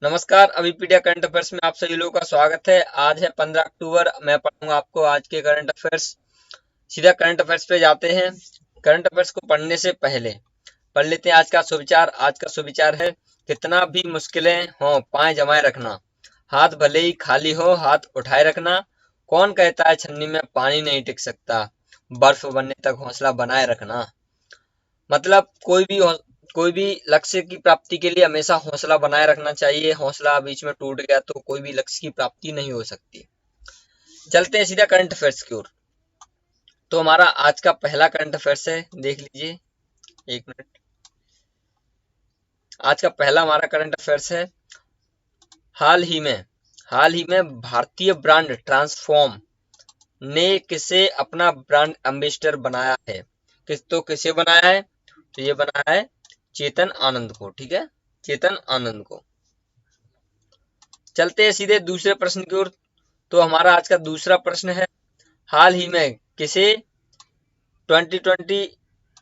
नमस्कार। Abhipedia current affairs में आप सभी लोगों का स्वागत है। आज है 15 अक्टूबर। मैं पढ़ूंगा आपको आज के करंट अफेयर्स। सीधा करंट अफेयर्स पे जाते हैं। करंट अफेयर्स को पढ़ने से पहले पढ़ लेते हैं आज का सुविचार। आज का सुविचार है, कितना भी मुश्किलें हों पांव जमाए रखना, हाथ भले ही खाली हो हाथ उठाए रखना, कौन कहता है छन्नी में पानी नहीं टिक सकता, बर्फ बनने तक हौसला बनाए रखना। मतलब कोई भी लक्ष्य की प्राप्ति के लिए हमेशा हौसला बनाए रखना चाहिए। हौसला बीच में टूट गया तो कोई भी लक्ष्य की प्राप्ति नहीं हो सकती। चलते हैं सीधा करंट अफेयर्स की ओर। तो हमारा आज का पहला करंट अफेयर्स है, देख लीजिए। एक मिनट। आज का पहला हमारा करंट अफेयर्स है, हाल ही में भारतीय ब्रांड ट्रांसफॉर्म ने किसे अपना ब्रांड एम्बेसडर बनाया है। किसे बनाया है? तो ये बनाया है चेतन आनंद को। ठीक है, चेतन आनंद को। चलते हैं सीधे दूसरे प्रश्न की ओर। तो हमारा आज का दूसरा प्रश्न है, हाल ही में किसे 2020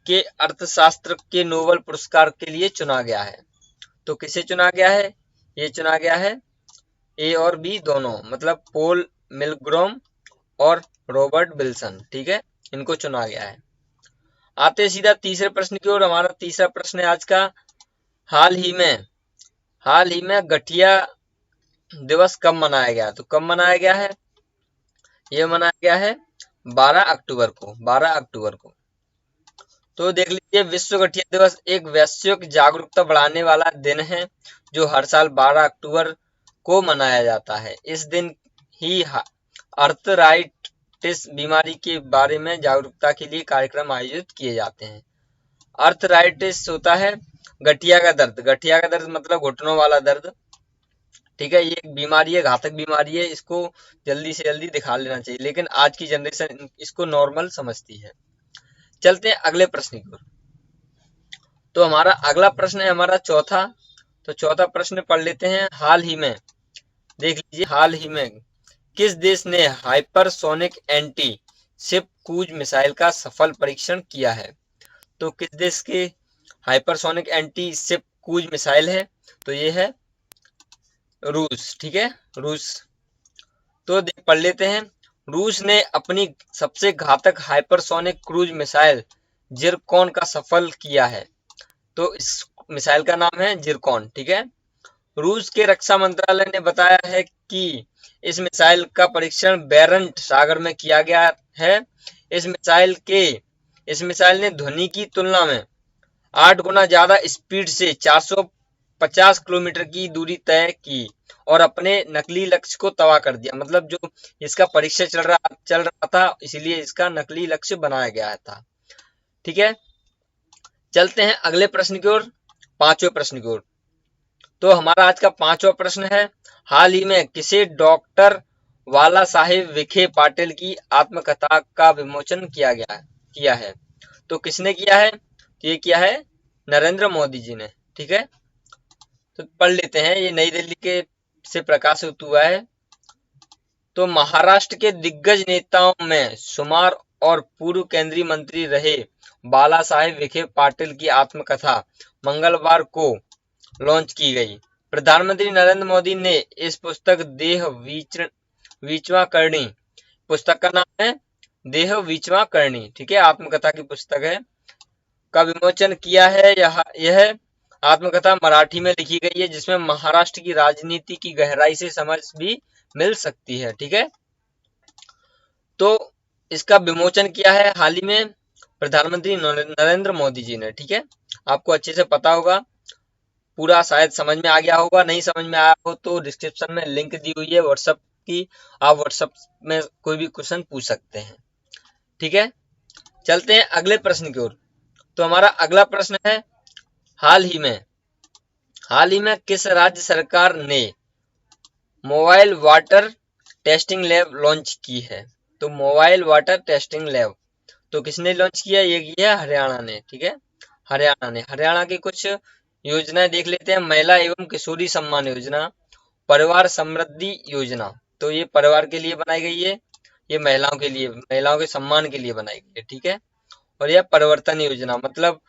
के अर्थशास्त्र के नोबेल पुरस्कार के लिए चुना गया है। तो किसे चुना गया है? ये चुना गया है ए और बी दोनों, मतलब पॉल मिलग्रोम और रॉबर्ट विल्सन। ठीक है, इनको चुना गया है। आते सीधा तीसरे प्रश्न की ओर। हमारा तीसरा प्रश्न है आज का, हाल ही में गठिया दिवस कब मनाया गया? तो कब मनाया गया है? ये मनाया गया है 12 अक्टूबर को। 12 अक्टूबर को। तो देख लीजिए, विश्व गठिया दिवस एक वैश्विक जागरूकता बढ़ाने वाला दिन है जो हर साल 12 अक्टूबर को मनाया जाता है। इस दिन ही अर्थराइटिस बीमारी के बारे में जागरूकता के लिए कार्यक्रम आयोजित किए जाते हैं। अर्थराइटिस होता है गठिया का दर्द। गठिया का दर्द मतलब घुटनों वाला दर्द। ठीक है, ये एक बीमारी है, घातक बीमारी है। इसको जल्दी से जल्दी दिखा लेना चाहिए, लेकिन आज की जनरेशन इसको नॉर्मल समझती है। चलते हैं अगले प्रश्न की ओर। तो हमारा अगला प्रश्न है हमारा चौथा। तो चौथा प्रश्न पढ़ लेते हैं। हाल ही में, देख लीजिए, हाल ही में किस देश ने hypersonic anti ship cruise missile का सफल परीक्षण किया है? तो किस देश के hypersonic anti ship cruise missile है? तो ये है रूस। ठीक है, रूस। तो पढ़ लेते हैं। रूस ने अपनी सबसे घातक हाइपरसोनिक क्रूज मिसाइल जिरकॉन का सफल किया है। तो इस मिसाइल का नाम है जिरकॉन। ठीक है, रूस के रक्षा मंत्रालय ने बताया है कि इस मिसाइल का परीक्षण बेरंट सागर में किया गया है। इस मिसाइल ने ध्वनि की तुलना में 8 गुना ज्यादा स्पीड से 450 किलोमीटर की दूरी तय की और अपने नकली लक्ष्य को तबाह कर दिया। मतलब जो इसका परीक्षण चल रहा था, इसलिए इसका नकली लक्ष्य बनाया गया था। ठीक है, चलते हैं अगले प्रश्न की ओर, पांचवें प्रश्न की ओर। तो हमारा आज का पांचवा प्रश्न है, हाल ही में किसे डॉक्टर वाला साहेब विखे पाटिल की आत्मकथा का विमोचन किया है? तो किसने किया है? तो ये किया है नरेंद्र मोदी जी ने। ठीक है, तो पढ़ लेते हैं। ये नई दिल्ली के से प्रकाशित हुआ है। तो महाराष्ट्र के दिग्गज नेताओं में शुमार और पूर्व केंद्रीय मंत्री रहे बाला साहेब विखे पाटिल की आत्मकथा मंगलवार को लॉन्च की गई। प्रधानमंत्री नरेंद्र मोदी ने इस पुस्तक देह विचवा करणी, पुस्तक का नाम है देह विचवा करणी, ठीक है, आत्मकथा की पुस्तक है, का विमोचन किया है। यह आत्मकथा मराठी में लिखी गई है, जिसमें महाराष्ट्र की राजनीति की गहराई से समझ भी मिल सकती है। ठीक है, तो इसका विमोचन किया है हाल ही में प्रधानमंत्री नरेंद्र मोदी जी ने। ठीक है, आपको अच्छे से पता होगा, पूरा शायद समझ में आ गया होगा। नहीं समझ में आया हो तो डिस्क्रिप्शन में लिंक दी हुई है व्हाट्सएप की, आप व्हाट्सएप में कोई भी क्वेश्चन पूछ सकते हैं। ठीक है, चलते हैं अगले प्रश्न की ओर। तो हमारा अगला प्रश्न है, हाल ही में किस राज्य सरकार ने mobile water testing lab launch की है? तो मोबाइल वाटर टेस्टिंग लैब तो किसने लॉन्च किया? ये किया हरियाणा ने। ठीक है, हरियाणा की कुछ योजनाएं देख लेते हैं। महिला एवं किशोरी सम्मान योजना, परिवार समृद्धि योजना, तो ये परिवार के लिए बनाई गई है। ये महिलाओं के सम्मान के लिए बनाई गई है। ठीक है, और यह परिवर्तन योजना मतलब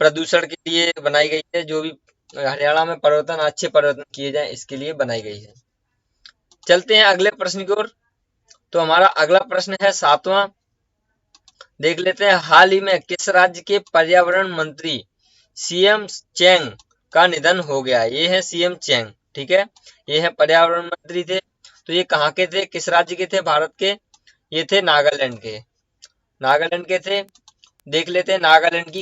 प्रदूषण के लिए बनाई गई है। जो भी हरियाणा में परिवर्तन, अच्छे परिवर्तन किए जाएं, इसके लिए बनाई गई है। चलते हैं अगले प्रश्न की ओर। तो हमारा अगला प्रश्न है 7वां, देख लेते हैं। हाल ही में किस राज्य के पर्यावरण मंत्री सीएम चेंग का निधन हो गया? ये है सीएम चेंग, ठीक है, ये है पर्यावरण मंत्री थे। तो ये कहाँ के थे, किस राज्य के थे भारत के? ये थे नागालैंड के, नागालैंड के थे। देख लेते हैं, नागालैंड की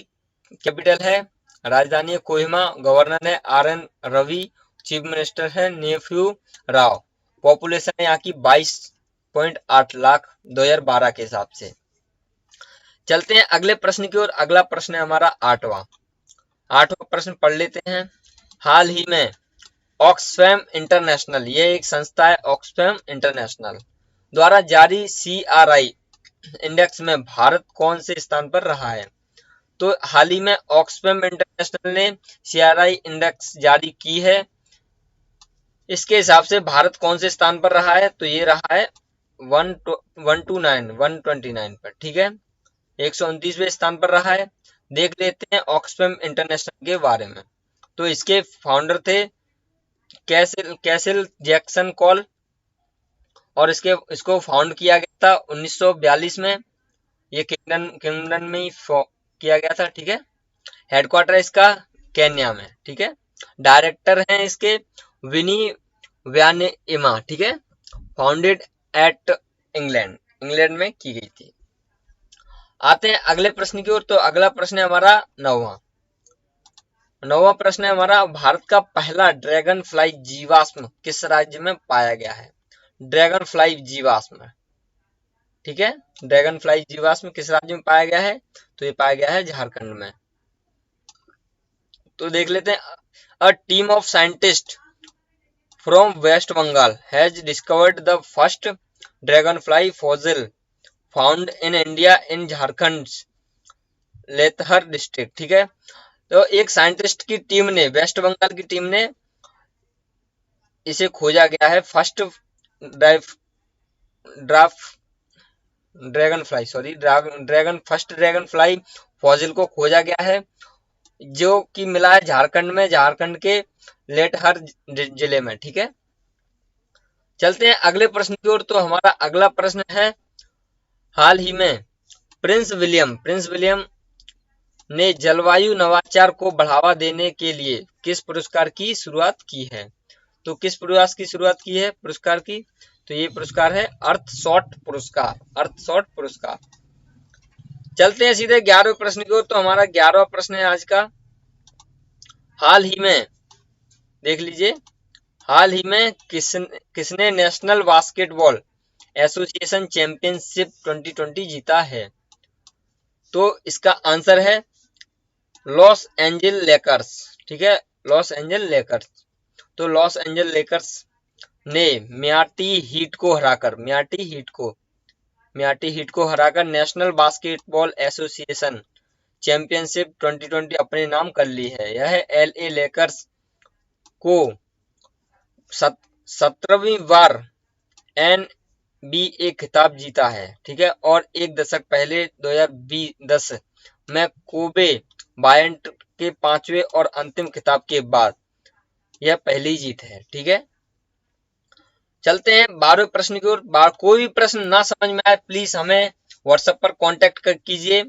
कैपिटल है, राजधानी है कोहिमा, गवर्नर है आर.एन. रवि, चीफ मिनिस्टर है नेफ्यू राव। पॉपुलेशन है यहाँ की 22.8 लाख 2012 के हिसाब से। चलते हैं अगले प्रश्न की ओर। अगला प्रश्न है हमारा 8वां प्रश्न पढ़ लेते हैं। हाल ही में ऑक्सफैम इंटरनेशनल, ये एक संस्था है ऑक्सफैम इंटरनेशनल द्वारा जारी CRI इंडेक्स में भारत कौन से स्थान पर रहा है? तो हाल ही में ऑक्सफैम इंटरनेशनल ने CRI इंडेक्स जारी की है, इसके हिसाब से भारत कौन से स्थान पर रहा है? तो ये रहा है 129 पर, ठीक है, 129वें स्थान पर रहा है। देख लेते हैं ऑक्सफैम इंटरनेशनल के बारे में। तो इसके फाउंडर थे कैसिल जैक्सन कॉल, और इसको फाउंड किया गया था 1942 में। ये किंगडम में ही किया गया था, ठीक है। हेडक्वार्टर इसका केन्या में, ठीक है। डायरेक्टर हैं इसके विनी व्यानेमा, ठीक है। फाउंडेड एट इंग्लैंड में की गई थी। आते हैं अगले प्रश्न की ओर। तो अगला प्रश्न है हमारा 9वां प्रश्न है हमारा, भारत का पहला ड्रैगन फ्लाई जीवाश्म किस राज्य में पाया गया है? ड्रैगन फ्लाई जीवाश्म, ठीक है, ड्रैगन फ्लाई जीवाश्म किस राज्य में पाया गया है? तो ये पाया गया है झारखंड में। तो देख लेते हैं, a team of scientist from West Bengal has discovered the first dragonfly fossil found in India in Jharkhand Latehar district, ठीक है। तो एक साइंटिस्ट की टीम ने, वेस्ट बंगाल की टीम ने इसे खोजा गया है, first first dragonfly fossil को खोजा गया है, जो कि मिला है झारखंड में, झारखंड के लेटहर जिले में, ठीक है। चलते हैं अगले प्रश्न की ओर। तो हमारा अगला प्रश्न है, हाल ही में प्रिंस विलियम ने जलवायु नवाचार को बढ़ावा देने के लिए किस पुरस्कार की शुरुआत की है? तो किस पुरस्कार की शुरुआत की है पुरस्कार की? तो ये पुरस्कार है अर्थशॉट पुरस्कार। चलते हैं सीधे 11वें प्रश्न की ओर। तो हमारा 11वां प्रश्न है आज का, हाल ही में देख लीजिए, हाल ही में किसने नेशनल बास्केटबॉल एसोसिएशन चैंपियनशिप 2020 जीता है? तो इसका आंसर है लॉस एंजल लेकर्स, ठीक है, लॉस एंजल लेकर्स। तो लॉस एंजल लेकर्स ने मियाटी हीट को हराकर नेशनल बास्केटबॉल एसोसिएशन चैंपियनशिप 2020 अपने नाम कर ली है। यह LA लेकर्स को 17वीं बार NBA खिताब जीता है, ठीक है। और एक दशक पहले 2010 में कोबे बायंट के 5वें और अंतिम खिताब के बाद यह पहली जीत है, ठीक है। चलते हैं 12वें प्रश्न की ओर। कोई भी प्रश्न ना समझ में आए प्लीज हमें व्हाट्सएप पर कांटेक्ट कीजिए,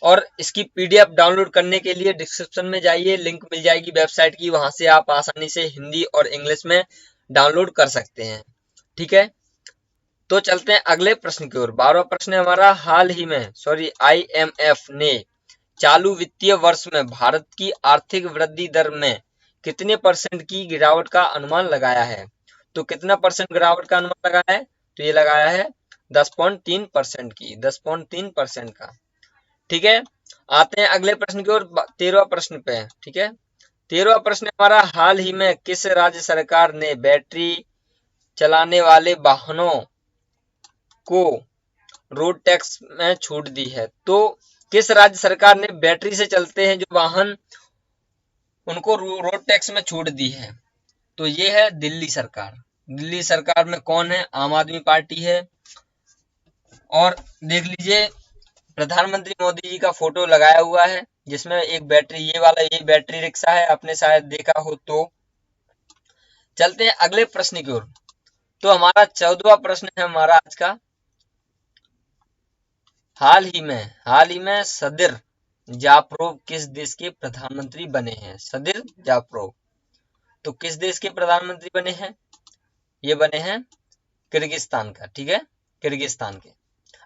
और इसकी PDF डाउनलोड करने के लिए डिस्क्रिप्शन में जाइए, लिंक मिल जाएगी वेबसाइट की, वहां से आप आसानी से हिंदी और इंग्लिश में डाउनलोड कर सकते हैं, ठीक है। तो चलते हैं अगले प्रश्न की ओर। 12वां प्रश्न है हमारा, हाल ही में IMF ने चालू वित्तीय वर्ष में भारत की आर्थिक वृद्धि दर में कितने % की गिरावट का अनुमान लगाया है? तो कितना % गिरावट का अनुमान लगाया है? तो ये लगाया है 10.3% की, 10.3% का, ठीक है। आते हैं अगले प्रश्न की ओर, 13वां प्रश्न पे, ठीक है। 13वां प्रश्न हमारा, हाल ही में किस राज्य सरकार ने बैटरी चलाने वाले वाहनों को रोड टैक्स में छूट दी है? तो किस राज्य सरकार ने बैटरी से चलते हैं जो वाहन, उनको रोड टैक्स में छूट दी है? तो ये है दिल्ली सरकार। दिल्ली सरकार में कौन है? आम आदमी पार्टी है। और देख लीजिए, प्रधानमंत्री मोदी जी का फोटो लगाया हुआ है, जिसमें एक बैटरी, ये बैटरी रिक्शा है, आपने शायद देखा हो। तो चलते हैं अगले प्रश्न की ओर। तो हमारा 14वां प्रश्न है हमारा आज का, हाल ही में सदिर जापरोव किस देश के प्रधानमंत्री बने हैं? सदिर जापरोव तो किस देश के प्रधानमंत्री बने हैं? ये बने हैं किर्गिस्तान का, ठीक है, किर्गिस्तान के।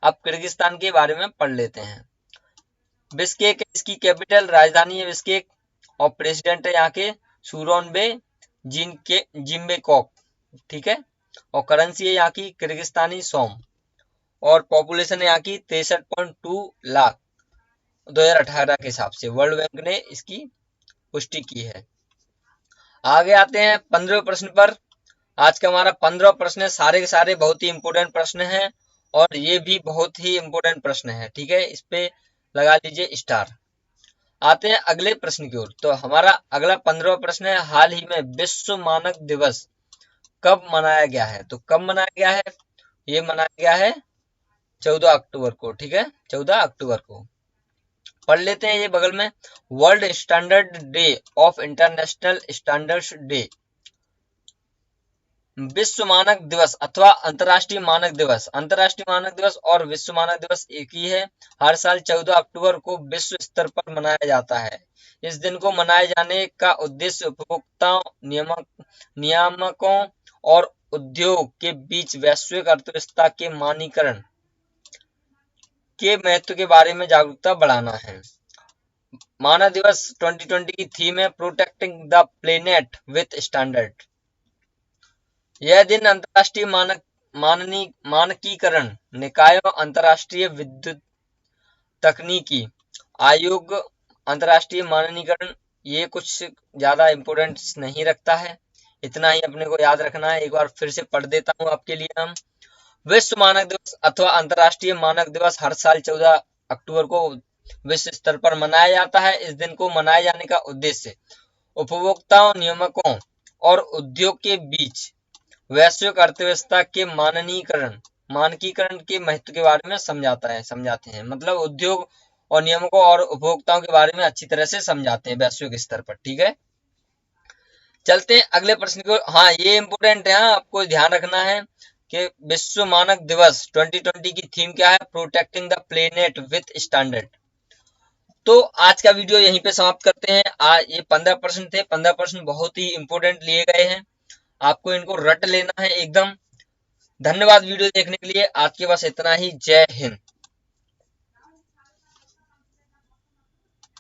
अब किर्गिस्तान के बारे में पढ़ लेते हैं। बिश्केक इसकी कैपिटल, राजधानी है बिश्केक, और प्रेसिडेंट है यहाँ के सूरोनबे जिन्बेकोफ, ठीक है, और करेंसी है यहाँ की किर्गिस्तानी सोम, और पॉपुलेशन है यहाँ की 63.2 लाख 2018 के हिसाब से, वर्ल्ड बैंक ने इसकी पुष्टि की है। आगे आते हैं 15वें प्रश्न पर। आज का हमारा 15वां प्रश्न है, सारे के सारे बहुत ही इंपोर्टेंट प्रश्न हैं, और ये भी बहुत ही इंपोर्टेंट प्रश्न है, ठीक है, इस पे लगा लीजिए स्टार। आते हैं अगले प्रश्न की ओर। तो हमारा अगला 15वां प्रश्न है, हाल ही में विश्व मानक दिवस कब मनाया गया है? तो कब मनाया गया है? ये मनाया गया है 14 अक्टूबर को, ठीक है, 14 अक्टूबर को। पढ़ लेते हैं ये बगल में, world standard day of international standards day. विश्व मानक दिवस अथवा अंतरराष्ट्रीय मानक दिवस और विश्व मानक दिवस एक ही है। हर साल 14 अक्टूबर को विश्व स्तर पर मनाया जाता है। इस दिन को मनाए जाने का उद्देश्य उपभोक्ताओं, नियामकों और उद्योग के बीच वैश्विक अर्थव्यवस्था के मानकीकरण के महत्व के बारे में जागरूकता बढ़ाना है। मानव दिवस 2020 की थीम है protecting the planet with standard. यह दिन अंतर्राष्ट्रीय मानकीकरण निकायों, अंतर्राष्ट्रीय विद्युत तकनीकी आयोग, अंतर्राष्ट्रीय मानकीकरण, ये कुछ ज्यादा इंपोर्टेंस नहीं रखता है, इतना ही अपने को याद रखना है। एक बार फिर से पढ़ देता हूँ आपके लिए। हम विश्व मानक दिवस अथवा अंतर्राष्ट्रीय मानक दिवस हर साल 14 अक्टूबर को विश्व स्तर पर मनाया जाता है। इस दिन को मनाए जाने का उद्देश्य उपभोक्ताओं, नियामकों और उद्योग के बीच वैश्विक अर्थव्यवस्था के मानकीकरण के महत्व के बारे में समझाते हैं। मतलब उद्योग और नियमों और उपभोक्ताओं के बारे में अच्छी तरह से समझाते हैं वैश्विक स्तर पर, ठीक है। चलते हैं अगले प्रश्न को। हाँ, ये इंपोर्टेंट है, आपको ध्यान रखना है कि विश्व मानक दिवस 2020 की थीम क्या है? Protecting the planet with standard. तो आज का वीडियो यहीं पे समाप्त करते हैं। ये 15 प्रश्न थे, 15 प्रश्न बहुत ही इंपोर्टेंट लिए गए हैं, आपको इनको रट लेना है एकदम। धन्यवाद वीडियो देखने के लिए। आज के बस इतना ही। जय हिंद।